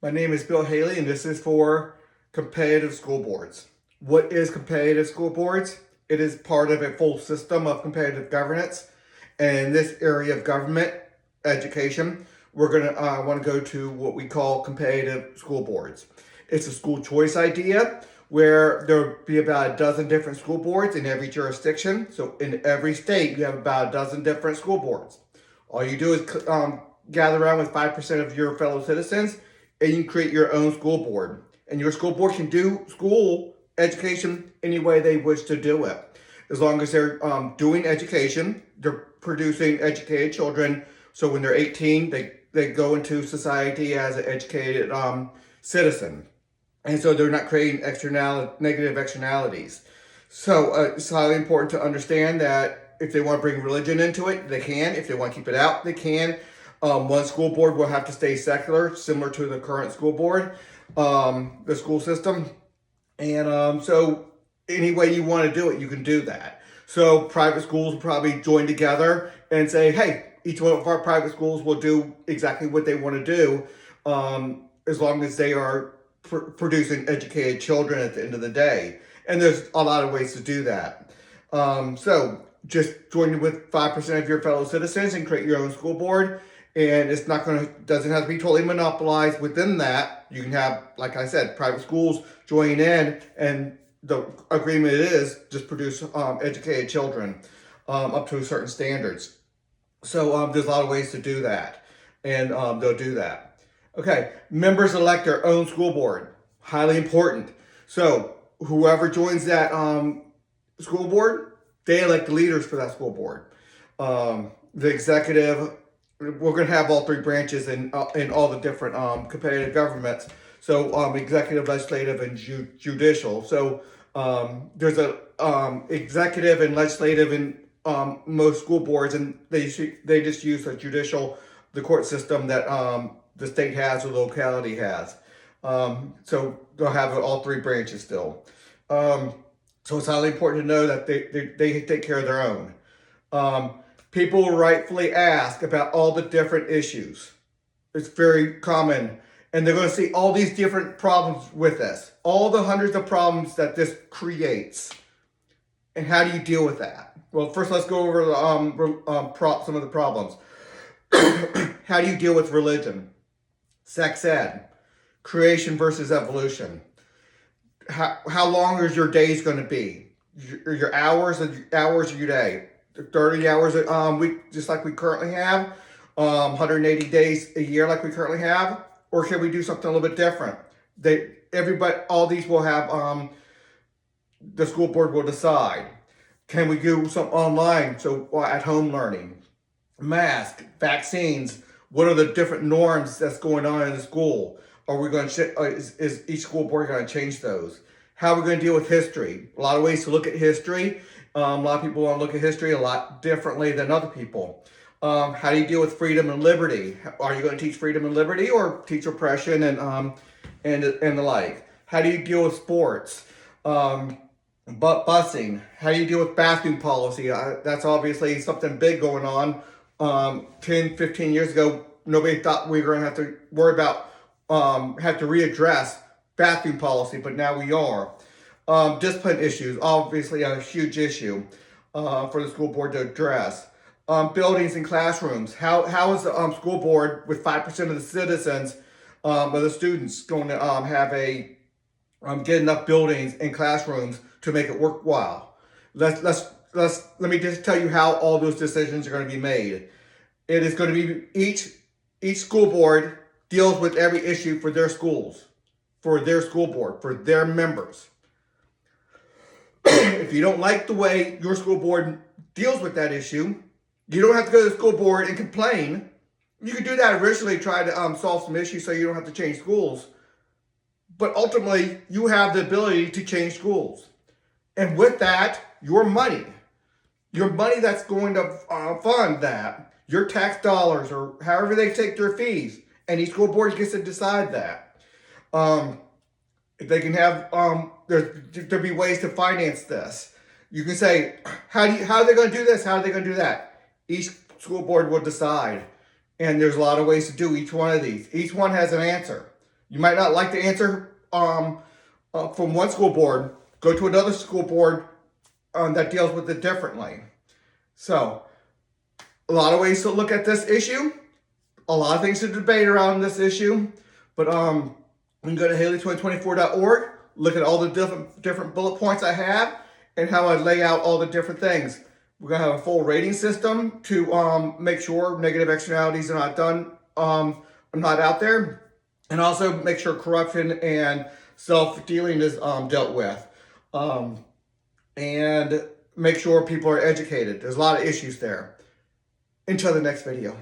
My name is Bill Haley, and this is for competitive school boards. What is competitive school boards? It is part of a full system of competitive governance. And in this area of government education, we're going to want to go to what we call competitive school boards. It's a school choice idea where there'll be about a dozen different school boards in every jurisdiction. So in every state, you have about a dozen different school boards. All you do is gather around with 5% of your fellow citizens and you create your own school board. And your school board can do school education any way they wish to do it. As long as they're doing education, they're producing educated children. So when they're 18, they go into society as an educated citizen. And so they're not creating negative externalities. So it's highly important to understand that if they want to bring religion into it, they can. If they want to keep it out, they can. One school board will have to stay secular, similar to the current school board, the school system. And so any way you want to do it, you can do that. So private schools will probably join together and say, hey, each one of our private schools will do exactly what they want to do, as long as they are producing educated children at the end of the day. And there's a lot of ways to do that. So just join with 5% of your fellow citizens and create your own school board. And it's doesn't have to be totally monopolized within that. You can have, like I said, private schools join in, and the agreement is just produce educated children up to certain standards. So there's a lot of ways to do that, and they'll do that. Okay, members elect their own school board. Highly important. So whoever joins that school board, they elect the leaders for that school board. The executive, we're going to have all three branches in all the different competitive governments. So executive, legislative, and judicial. So there's a executive and legislative in most school boards, and they just use the court system that the state has or the locality has. So they'll have all three branches still. So it's highly important to know that they take care of their own. People will rightfully ask about all the different issues. It's very common. And they're going to see all these different problems with this. All the hundreds of problems that this creates. And how do you deal with that? Well, first let's go over some of the problems. How do you deal with religion? Sex ed. Creation versus evolution. How long is your days going to be? Your hours of your day. 30 hours a week, just like we currently have, 180 days a year like we currently have, or can we do something a little bit different? All these will have, the school board will decide. Can we do some online, so at home learning? Mask, vaccines, what are the different norms that's going on in the school? Are we going to, is each school board going to change those? How are we going to deal with history? A lot of ways to look at history. A lot of people want to look at history a lot differently than other people. How do you deal with freedom and liberty? Are you going to teach freedom and liberty or teach oppression and the like? How do you deal with sports? Busing. How do you deal with bathroom policy? That's obviously something big going on. 10, 15 years ago, nobody thought we were going to have to worry about, have to readdress bathroom policy, but now we are. Discipline issues, obviously a huge issue for the school board to address. Buildings and classrooms. How is the school board with 5% of the citizens, of the students, going to get enough buildings and classrooms to make it worthwhile? Let me just tell you how all those decisions are going to be made. It is going to be each school board deals with every issue for their schools, for their school board, for their members. If you don't like the way your school board deals with that issue, you don't have to go to the school board and complain. You can do that originally, try to solve some issues so you don't have to change schools. But ultimately, you have the ability to change schools. And with that, your money that's going to fund that, your tax dollars or however they take their fees, and each school board gets to decide that. They can have, there'll be ways to finance this. You can say, how are they going to do this? How are they going to do that? Each school board will decide. And there's a lot of ways to do each one of these. Each one has an answer. You might not like the answer from one school board. Go to another school board that deals with it differently. So, a lot of ways to look at this issue. A lot of things to debate around this issue. But you can go to Haley2024.org, look at all the different bullet points I have, and how I lay out all the different things. We're going to have a full rating system to make sure negative externalities are not out there. And also make sure corruption and self-dealing is dealt with. And make sure people are educated. There's a lot of issues there. Until the next video.